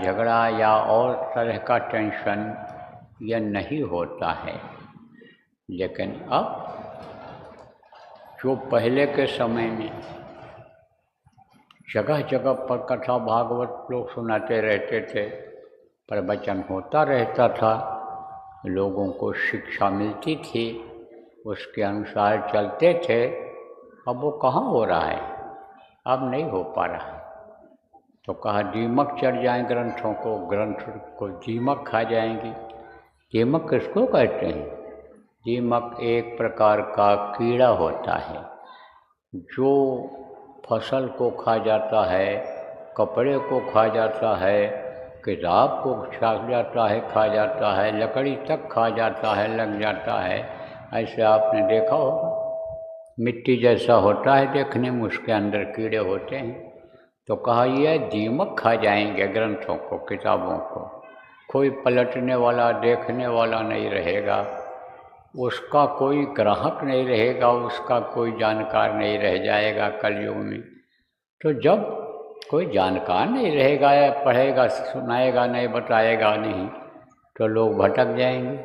झगड़ा या और तरह का टेंशन यह नहीं होता है। लेकिन अब जो पहले के समय में जगह जगह पर कथा भागवत लोग सुनाते रहते थे, प्रवचन होता रहता था, लोगों को शिक्षा मिलती थी, उसके अनुसार चलते थे, अब वो कहाँ हो रहा है, अब नहीं हो पा रहा। तो कहा दीमक चढ़ जाए ग्रंथों को, ग्रंथ को दीमक खा जाएंगी। दीमक किसको कहते हैं? दीमक एक प्रकार का कीड़ा होता है जो फसल को खा जाता है, कपड़े को खा जाता है, किताब को खा जाता है, लकड़ी तक खा जाता है, लग जाता है। ऐसे आपने देखा होगा, मिट्टी जैसा होता है देखने में, उसके अंदर कीड़े होते हैं। तो कहा यह दीमक खा जाएंगे ग्रंथों को, किताबों को, कोई पलटने वाला देखने वाला नहीं रहेगा, उसका कोई ग्राहक नहीं रहेगा, उसका कोई जानकार नहीं रह जाएगा कलयुग में। तो जब कोई जानकार नहीं रहेगा, या पढ़ेगा सुनाएगा नहीं, बताएगा नहीं, तो लोग भटक जाएंगे।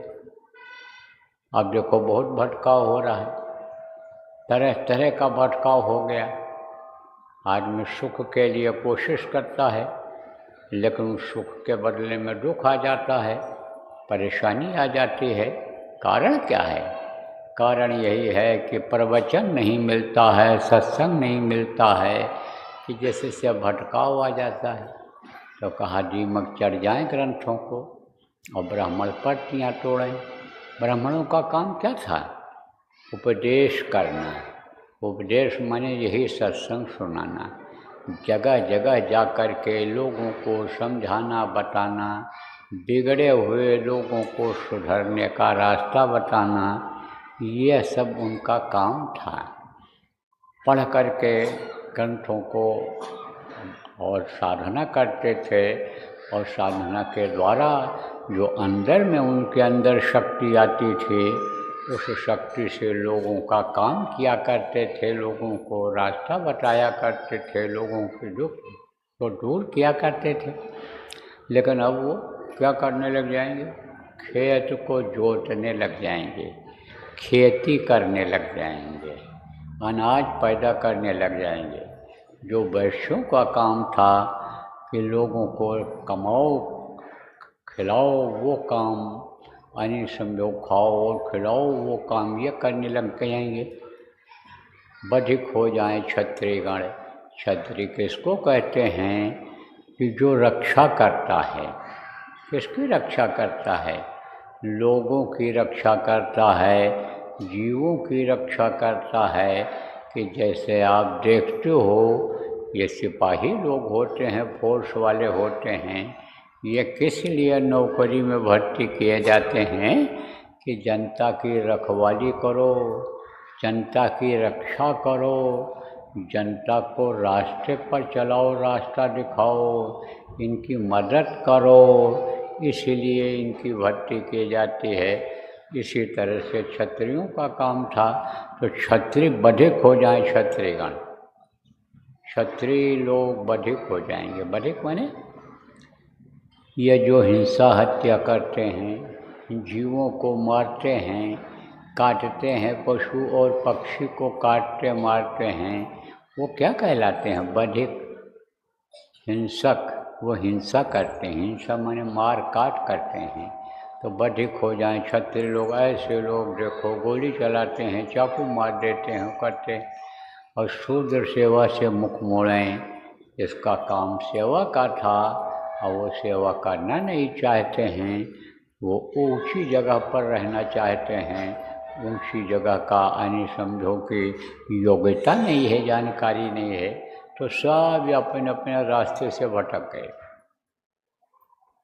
अब देखो बहुत भटकाव हो रहा है, तरह तरह का भटकाव हो गया। आदमी सुख के लिए कोशिश करता है, लेकिन उस सुख के बदले में दुख आ जाता है, परेशानी आ जाती है। कारण क्या है? कारण यही है कि प्रवचन नहीं मिलता है, सत्संग नहीं मिलता है, कि जैसे से भटकाव आ जाता है। तो कहा दीमक चढ़ जाए ग्रंथों को और ब्राह्मण पट्टियाँ तोड़ें। ब्राह्मणों का काम क्या था? उपदेश करना। उपदेश माने यही सत्संग सुनाना, जगह जगह जा कर के लोगों को समझाना बताना, बिगड़े हुए लोगों को सुधरने का रास्ता बताना, यह सब उनका काम था। पढ़ कर के ग्रंथों को और साधना करते थे, और साधना के द्वारा जो अंदर में उनके अंदर शक्ति आती थी, उस शक्ति से लोगों का काम किया करते थे, लोगों को रास्ता बताया करते थे, लोगों के दुख को दूर किया करते थे। लेकिन अब वो क्या करने लग जाएंगे? खेत को जोतने लग जाएंगे, खेती करने लग जाएंगे, अनाज पैदा करने लग जाएंगे। जो वैश्यों का काम था कि लोगों को कमाओ खिलाओ, वो काम, यानी समझो खाओ और खिलाओ, वो काम ये करने लग जाएंगे। बधिक हो जाए क्षत्रियगण। क्षत्रिय किसको कहते हैं? कि जो रक्षा करता है। किसकी रक्षा करता है? लोगों की रक्षा करता है, जीवों की रक्षा करता है। कि जैसे आप देखते हो, ये सिपाही लोग होते हैं, फोर्स वाले होते हैं, ये किस लिए नौकरी में भर्ती किए जाते हैं? कि जनता की रखवाली करो, जनता की रक्षा करो, जनता को रास्ते पर चलाओ, रास्ता दिखाओ, इनकी मदद करो, इसलिए इनकी भर्ती की जाती है। इसी तरह से क्षत्रियों का काम था। तो क्षत्रिय बधिक हो जाए, क्षत्रियगण, क्षत्रिय लोग बधिक हो जाएंगे। बधिक माने ये जो हिंसा हत्या करते हैं, जीवों को मारते हैं, काटते हैं, पशु और पक्षी को काटते मारते हैं, वो क्या कहलाते हैं? बधिक, हिंसक। वो हिंसा करते हैं, हिंसा माने मार काट करते हैं। तो बधिक हो जाएं क्षत्रिय लोग। ऐसे लोग देखो गोली चलाते हैं, चाकू मार देते हैं, करते हैं। और शूद्र सेवा से मुख मोड़ें, इसका काम सेवा का था, और वो सेवा करना नहीं चाहते हैं, वो ऊंची जगह पर रहना चाहते हैं। ऊंची जगह का यानी समझो कि योग्यता नहीं है, जानकारी नहीं है, तो सब अपने अपने रास्ते से भटक गए।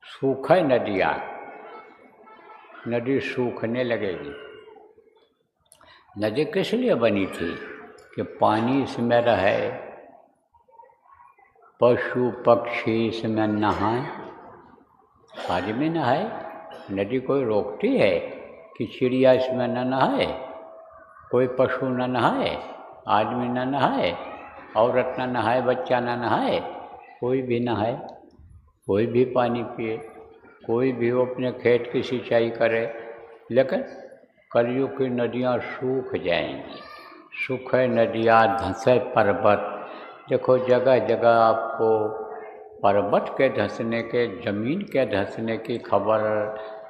सूखे नदियाँ, नदी सूखने लगेगी। नदी किस लिए बनी थी? कि पानी इसमें रहे, पशु पक्षी इसमें नहाए, आदमी नहाए। नदी कोई रोकती है कि चिड़िया इसमें न नहाए, कोई पशु न नहाए, आदमी न नहाए, औरत न नहाए, बच्चा न नहाए, कोई भी नहाए। कोई भी पानी पिए, कोई भी वो अपने खेत की सिंचाई करे, लेकिन कलयुग की नदियाँ सूख जाएंगी। सूखे नदियाँ, धंसे पर्वत। देखो जगह जगह आपको पर्वत के धंसने के, ज़मीन के धंसने की खबर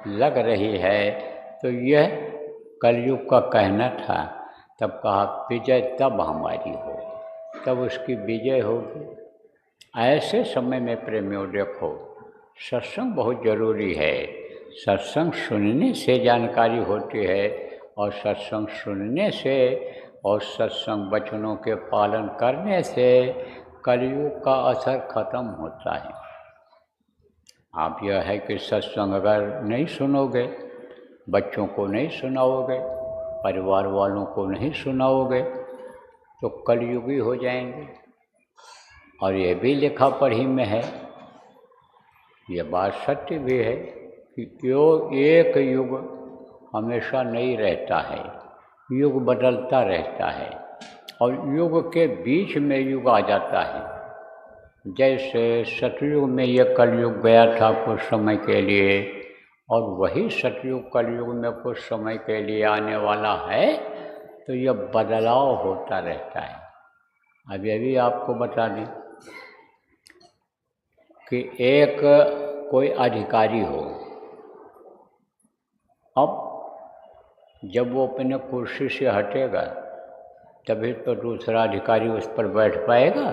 लग रही है। तो यह कलयुग का कहना था। तब कहा विजय तब हमारी हो, तब उसकी विजय होगी। ऐसे समय में प्रेमियों देखो, सत्संग बहुत ज़रूरी है। सत्संग सुनने से जानकारी होती है, और सत्संग सुनने से और सत्संग वचनों के पालन करने से कलयुग का असर खत्म होता है। आप यह है कि सत्संग अगर नहीं सुनोगे, बच्चों को नहीं सुनाओगे, परिवार वालों को नहीं सुनाओगे, तो कलयुगी हो जाएंगे। और ये भी लिखा पढ़ी में है, ये बात सत्य भी है कि एक युग हमेशा नहीं रहता है, युग बदलता रहता है, और युग के बीच में युग आ जाता है। जैसे सतयुग में ये कलयुग गया था कुछ समय के लिए, और वही सतयुग कलयुग में कुछ समय के लिए आने वाला है, तो यह बदलाव होता रहता है। अब ये भी आपको बता दें कि एक कोई अधिकारी हो, अब जब वो अपने कुर्सी से हटेगा तभी तो दूसरा अधिकारी उस पर बैठ पाएगा।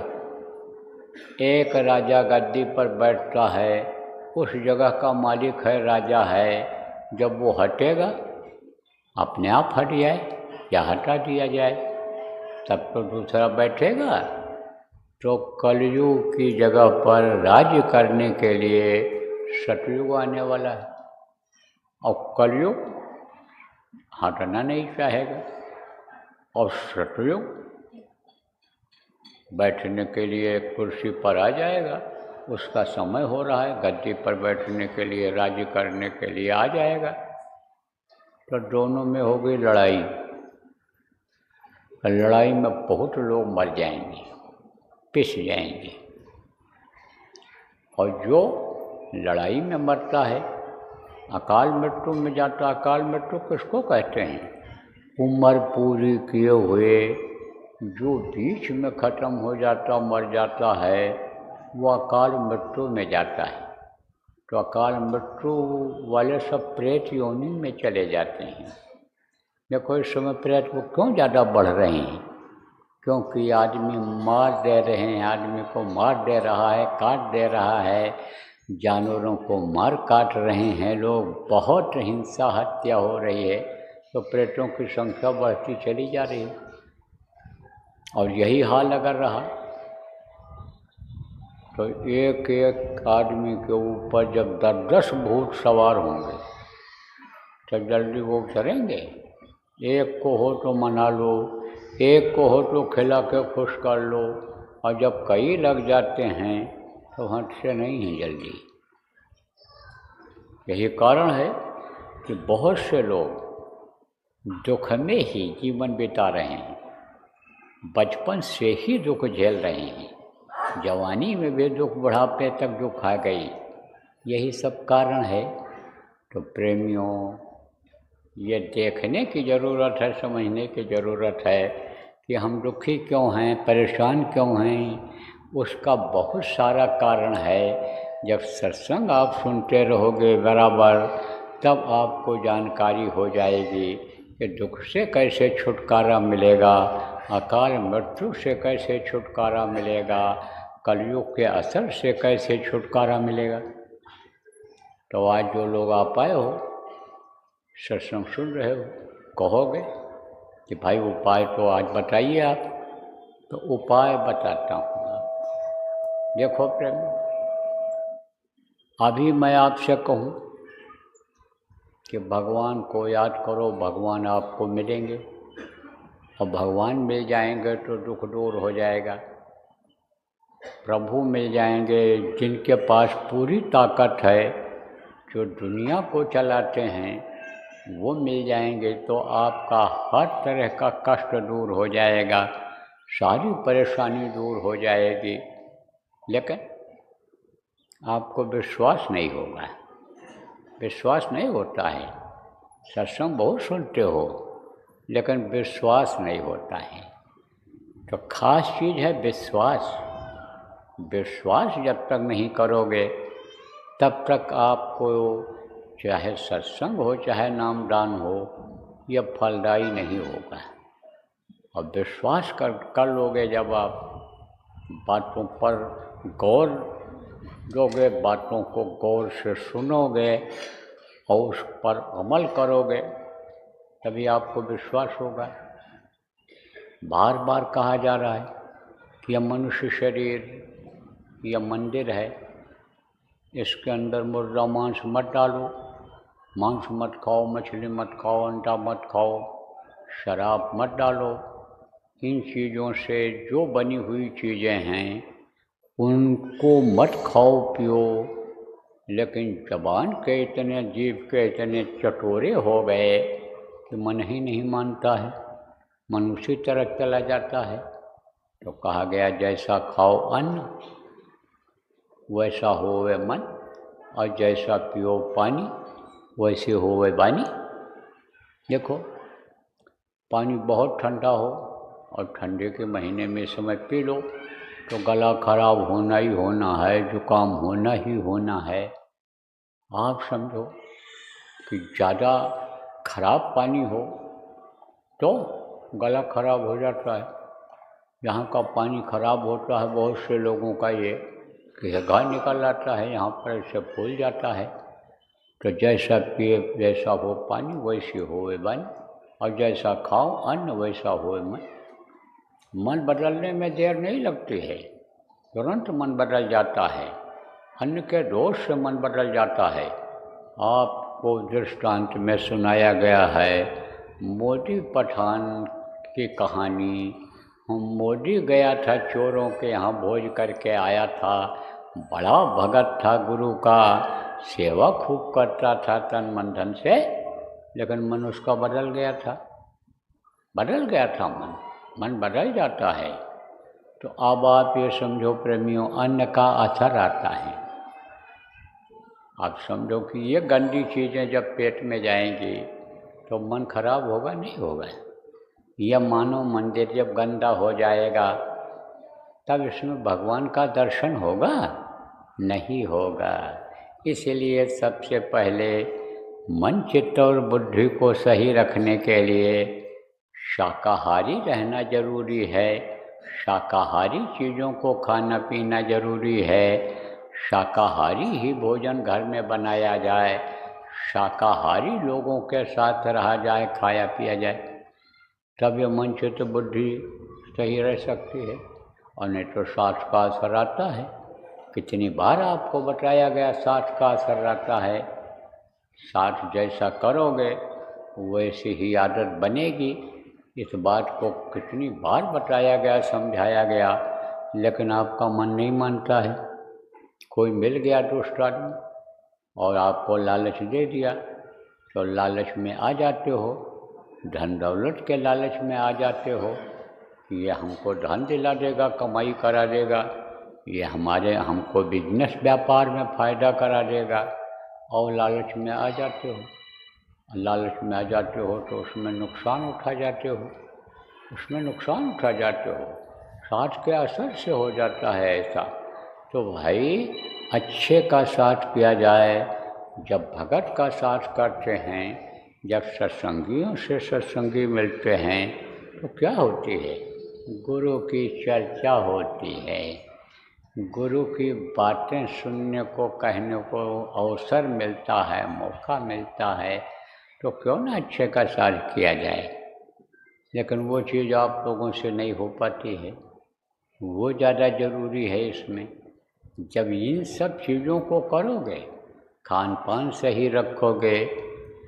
एक राजा गद्दी पर बैठता है, उस जगह का मालिक है, राजा है, जब वो हटेगा अपने आप हट जाए या हटा दिया जाए, तब तो दूसरा बैठेगा। तो कलयुग की जगह पर राज्य करने के लिए सतयुग आने वाला है, और कलयुग हटना नहीं चाहेगा, और सतयुग बैठने के लिए कुर्सी पर आ जाएगा। उसका समय हो रहा है, गद्दी पर बैठने के लिए, राज्य करने के लिए आ जाएगा। तो दोनों में हो गई लड़ाई। लड़ाई में बहुत लोग मर जाएंगे, पिस जाएंगे। और जो लड़ाई में मरता है अकाल मृत्यु में जाता। अकाल मृत्यु किसको कहते हैं? उम्र पूरी किए हुए जो बीच में ख़त्म हो जाता, मर जाता है, वो अकाल मृत्यु में जाता है। तो अकाल मृत्यु वाले सब प्रेत योनि में चले जाते हैं। देखो इस समय प्रेत को क्यों ज़्यादा बढ़ रहे हैं? क्योंकि आदमी मार दे रहे हैं, आदमी को मार दे रहा है, काट दे रहा है, जानवरों को मार काट रहे हैं लोग, बहुत हिंसा हत्या हो रही है, तो प्रेतों की संख्या बढ़ती चली जा रही है। और यही हाल अगर रहा तो एक एक आदमी के ऊपर जब 10-10 भूत सवार होंगे तो जल्दी वो उतरेंगे? एक को हो तो मना लो, एक को हो तो खिला के खुश कर लो, और जब कई लग जाते हैं तो हटते नहीं हैं जल्दी। यही कारण है कि बहुत से लोग दुख में ही जीवन बिता रहे हैं, बचपन से ही दुख झेल रहे हैं, जवानी में भी दुख, बुढ़ापे तक दुख आ गई। यही सब कारण है। तो प्रेमियों, ये देखने की ज़रूरत है, समझने की ज़रूरत है कि हम दुखी क्यों हैं, परेशान क्यों हैं। उसका बहुत सारा कारण है। जब सत्संग आप सुनते रहोगे बराबर, तब आपको जानकारी हो जाएगी कि दुख से कैसे छुटकारा मिलेगा, अकाल मृत्यु से कैसे छुटकारा मिलेगा, कलयुग के असर से कैसे छुटकारा मिलेगा। तो आज जो लोग आप आए हो, सत्संग सुन रहे हो, कहोगे कि भाई उपाय तो आज बताइए आप। तो उपाय बताता हूँ। देखो प्रेम, अभी मैं आपसे कहूँ कि भगवान को याद करो, भगवान आपको मिलेंगे, और भगवान मिल जाएंगे तो दुख दूर हो जाएगा। प्रभु मिल जाएंगे जिनके पास पूरी ताकत है, जो दुनिया को चलाते हैं, वो मिल जाएंगे तो आपका हर तरह का कष्ट दूर हो जाएगा, सारी परेशानी दूर हो जाएगी। लेकिन आपको विश्वास नहीं होगा, विश्वास नहीं होता है। सत्संग बहुत सुनते हो लेकिन विश्वास नहीं होता है। तो खास चीज़ है विश्वास। विश्वास जब तक नहीं करोगे तब तक आपको चाहे सत्संग हो चाहे नामदान हो यह फलदायी नहीं होगा। और विश्वास कर लोगे जब आप बातों पर गौर दोगे, बातों को गौर से सुनोगे और उस पर अमल करोगे तभी आपको विश्वास होगा। बार बार कहा जा रहा है कि यह मनुष्य शरीर यह मंदिर है, इसके अंदर मुर्दा मांस मत डालो, मांस मत खाओ, मछली मत खाओ, अंडा मत खाओ, शराब मत डालो। इन चीज़ों से जो बनी हुई चीज़ें हैं उनको मत खाओ पियो। लेकिन ज़बान के इतने, जीभ के इतने चटोरे हो गए कि मन ही नहीं मानता है, मन उसी तरह चला जाता है। तो कहा गया जैसा खाओ अन्न वैसा होवे मन, और जैसा पियो पानी वैसे होवे वाणी। देखो पानी बहुत ठंडा हो और ठंडे के महीने में समय पी लो तो गला खराब होना ही होना है, जुकाम होना ही होना है। आप समझो कि ज़्यादा खराब पानी हो तो गला खराब हो जाता है। यहाँ का पानी खराब होता है, बहुत से लोगों का ये कि घाव निकल आता है, यहाँ पर ऐसे फूल जाता है। तो जैसा पिए जैसा हो पानी वैसे होवे वाणी, और जैसा खाओ अन्न वैसा होवे मन। मन बदलने में देर नहीं लगती है, तुरंत मन बदल जाता है। अन्न के दोष से मन बदल जाता है। आपको दृष्टांत में सुनाया गया है मोदी पठान की कहानी। मोदी गया था चोरों के यहाँ भोज करके आया था, बड़ा भगत था गुरु का, सेवा खूब करता था तन मन धन से, लेकिन मन उसका बदल गया था, बदल गया था मन बदल जाता है। तो अब आप ये समझो प्रेमियों, अन्न का असर आता है। आप समझो कि ये गंदी चीज़ें जब पेट में जाएंगी तो मन खराब होगा नहीं होगा। यह मानव मंदिर जब गंदा हो जाएगा तब इसमें भगवान का दर्शन होगा नहीं होगा। इसलिए सबसे पहले मन चित्त और बुद्धि को सही रखने के लिए शाकाहारी रहना जरूरी है। शाकाहारी चीज़ों को खाना पीना जरूरी है। शाकाहारी ही भोजन घर में बनाया जाए, शाकाहारी लोगों के साथ रहा जाए, खाया पिया जाए, तब ये मन चित्त बुद्धि सही रह सकती है। और नहीं तो साठ का असर आता है। कितनी बार आपको बताया गया साठ का असर आता है। साठ जैसा करोगे वैसी ही आदत बनेगी। इस बात को कितनी बार बताया गया, समझाया गया, लेकिन आपका मन नहीं मानता है। कोई मिल गया दुष्ट आदमी और आपको लालच दे दिया तो लालच में आ जाते हो, धन दौलत के लालच में आ जाते हो कि ये हमको धन दिला देगा, कमाई करा देगा, ये हमको बिजनेस व्यापार में फ़ायदा करा देगा, और लालच में आ जाते हो। लालच में आ जाते हो तो उसमें नुकसान उठा जाते हो, उसमें नुकसान उठा जाते हो। साथ के असर से हो जाता है ऐसा। तो भाई अच्छे का साथ किया जाए। जब भगत का साथ करते हैं, जब सत्संगियों से सत्संगी मिलते हैं तो क्या होती है? गुरु की चर्चा होती है, गुरु की बातें सुनने को, कहने को अवसर मिलता है, मौका मिलता है। तो क्यों ना अच्छे का साथ किया जाए। लेकिन वो चीज़ आप लोगों से नहीं हो पाती है, वो ज़्यादा ज़रूरी है इसमें। जब इन सब चीज़ों को करोगे, खान पान सही रखोगे,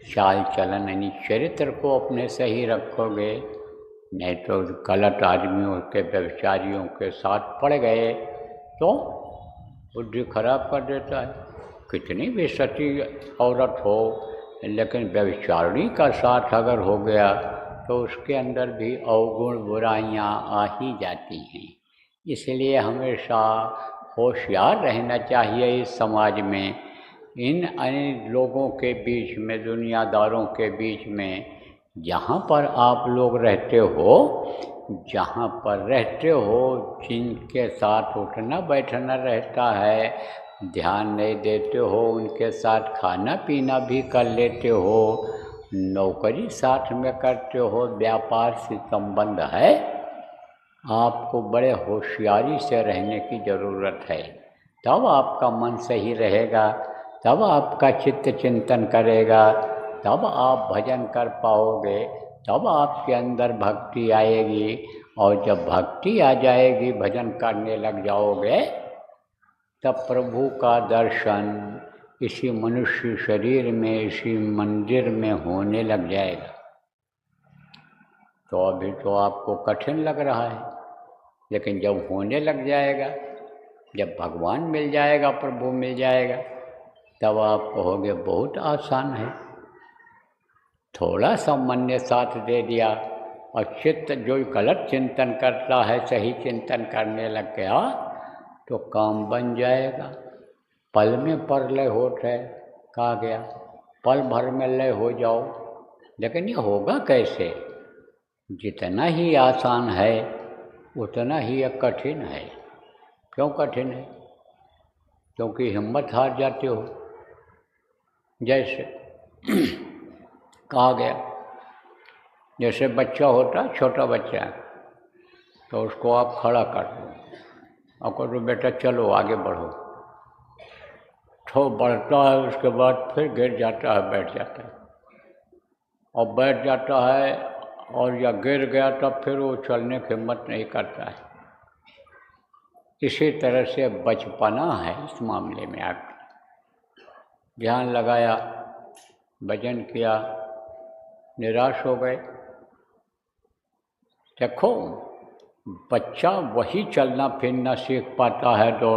चाल चलन यानी चरित्र को अपने सही रखोगे, नहीं तो गलत आदमियों के, व्यभिचारियों के साथ पड़ गए तो बुद्धि खराब कर देता है। कितनी भी सती औरत हो लेकिन व्यभिचारिणी का साथ अगर हो गया तो उसके अंदर भी अवगुण बुराइयां आ ही जाती हैं। इसलिए हमेशा होशियार रहना चाहिए इस समाज में, इन अन्य लोगों के बीच में, दुनियादारों के बीच में। जहाँ पर आप लोग रहते हो, जहाँ पर रहते हो, जिनके साथ उठना बैठना रहता है, ध्यान नहीं देते हो, उनके साथ खाना पीना भी कर लेते हो, नौकरी साथ में करते हो, व्यापार से संबंध है, आपको बड़े होशियारी से रहने की ज़रूरत है। तब आपका मन सही रहेगा, तब आपका चित्त चिंतन करेगा, तब आप भजन कर पाओगे, तब आपके अंदर भक्ति आएगी। और जब भक्ति आ जाएगी, भजन करने लग जाओगे, तब प्रभु का दर्शन इसी मनुष्य शरीर में, इसी मंदिर में होने लग जाएगा। तो अभी तो आपको कठिन लग रहा है, लेकिन जब होने लग जाएगा, जब भगवान मिल जाएगा, प्रभु मिल जाएगा, तब आप कहोगे बहुत आसान है। थोड़ा सा मन ने साथ दे दिया और चित्त जो गलत चिंतन करता है सही चिंतन करने लग गया, तो काम बन जाएगा। पल में पर लय होता है, कहा गया, पल भर में लय हो जाओ। लेकिन ये होगा कैसे? जितना ही आसान है उतना ही यह कठिन है। क्यों कठिन है? क्योंकि हिम्मत हार जाते हो। जैसे कहा गया, जैसे बच्चा होता है, छोटा बच्चा, तो उसको आप खड़ा कर दो और कहो तो बेटा चलो आगे बढ़ो, तो बढ़ता है, उसके बाद फिर गिर जाता है, बैठ जाता है, और बैठ जाता है, और या गिर गया तब फिर वो चलने की हिम्मत नहीं करता है। इसी तरह से बचपना है इस मामले में। आप ध्यान लगाया, भजन किया, निराश हो गए। देखो, बच्चा वही चलना फिरना सीख पाता है, दौड़